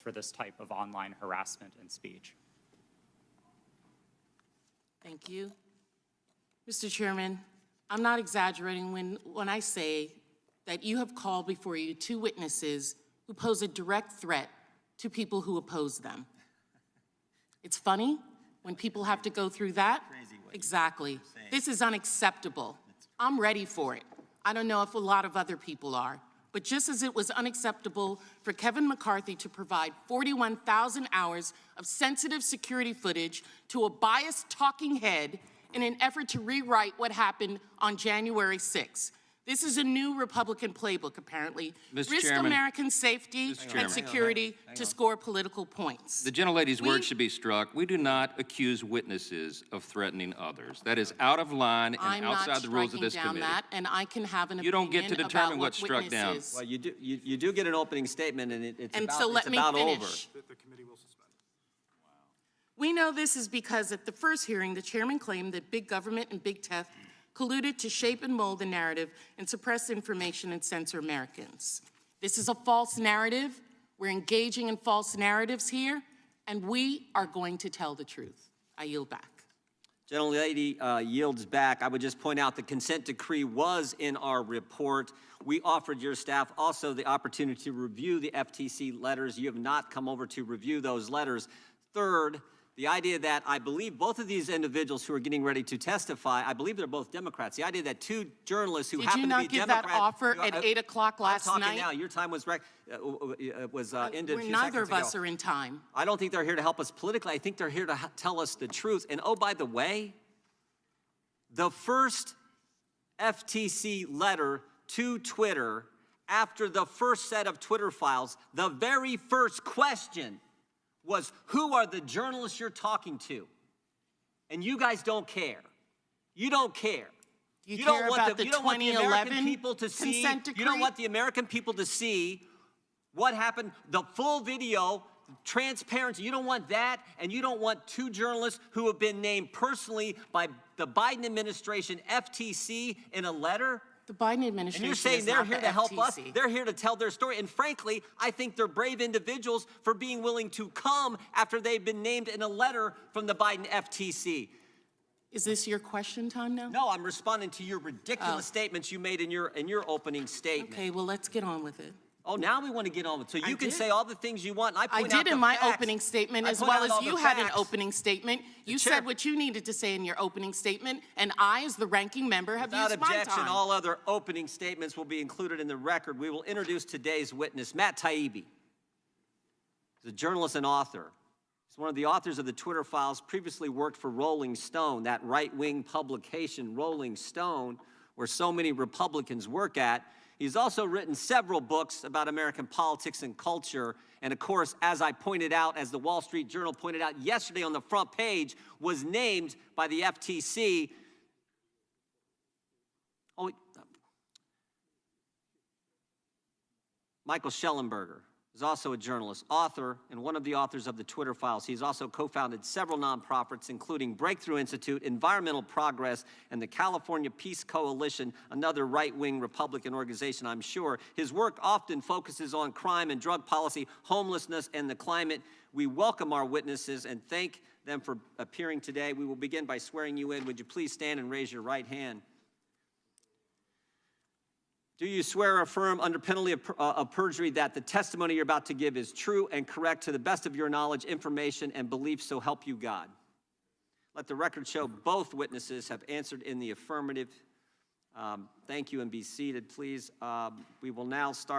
for this type of online harassment and speech. Thank you. Mr. Chairman, I'm not exaggerating when I say that you have called before you 2 witnesses who pose a direct threat to people who oppose them. It's funny when people have to go through that. Exactly. This is unacceptable. I'm ready for it. I don't know if a lot of other people are. But just as it was unacceptable for Kevin McCarthy to provide 41,000 hours of sensitive security footage to a biased talking head in an effort to rewrite what happened on January 6th. This is a new Republican playbook, apparently. Risk American safety and security to score political points. The gentlelady's words should be struck. We do not accuse witnesses of threatening others. That is out of line and outside the rules of this committee. That, and I can have an you opinion don't get to determine about what's struck down. Well, you do get an opening statement, and it's and about, so let it's me about finish. over. The committee will suspend. We know this is because at the first hearing, the chairman claimed that big government and big tech colluded to shape and mold the narrative and suppress information and censor Americans. This is a false narrative. We're engaging in false narratives here, and we are going to tell the truth. I yield back. Gentlelady yields back. I would just point out the consent decree was in our report. We offered your staff also the opportunity to review the FTC letters. You have not come over to review those letters. Third, the idea that I believe both of these individuals who are getting ready to testify, I believe they're both Democrats. The idea that 2 journalists who happen to be Democrats— Did you not give that offer at 8 o'clock last night? I'm talking now. Your time was ended a few seconds ago. Neither of us are in time. I don't think they're here to help us politically. I think they're here to tell us the truth. And oh, by the way, the first FTC letter to Twitter after the first set of Twitter files, the very first question was, who are the journalists you're talking to? And you guys don't care. You don't care. You don't want the 2011 people to see. consent decree? You don't want the American people to see what happened, the full video, transparency. You don't want that, and you don't want 2 journalists who have been named personally by the Biden administration, FTC, in a letter. The Biden administration. And you're saying they're here to help us? They're here to tell their story. And frankly, I think they're brave individuals for being willing to come after they've been named in a letter from the Biden FTC. Is this your question time now? No, I'm responding to your ridiculous statements you made in your opening statement. Okay, well, let's get on with it. Oh, now we want to get on with it. So you can say all the things you want, and I point out the I did in my facts. opening statement, I as point well out as all you the had an facts. opening statement. You Chair- said what you needed to say in your opening statement, and I, as the ranking member, have Without used my objection, time. all other opening statements will be included in the record. We will introduce today's witness, Matt Taibbi. He's a journalist and author. He's one of the authors of the Twitter files, previously worked for Rolling Stone, that right-wing publication, Rolling Stone, where so many Republicans work at. He's also written several books about American politics and culture. And of course, as I pointed out, as the Wall Street Journal pointed out yesterday on the front page, was named by the FTC. Michael Schellenberger is also a journalist, author, and one of the authors of the Twitter files. He's also co-founded several nonprofits, including Breakthrough Institute, Environmental Progress, and the California Peace Coalition, another right-wing Republican organization, I'm sure. His work often focuses on crime and drug policy, homelessness, and the climate. We welcome our witnesses and thank them for appearing today. We will begin by swearing you in. Would you please stand and raise your right hand? Do you swear or affirm under penalty of perjury that the testimony you're about to give is true and correct to the best of your knowledge, information, and belief, so help you God? Let the record show both witnesses have answered in the affirmative. Thank you, and be seated, please. We will now start.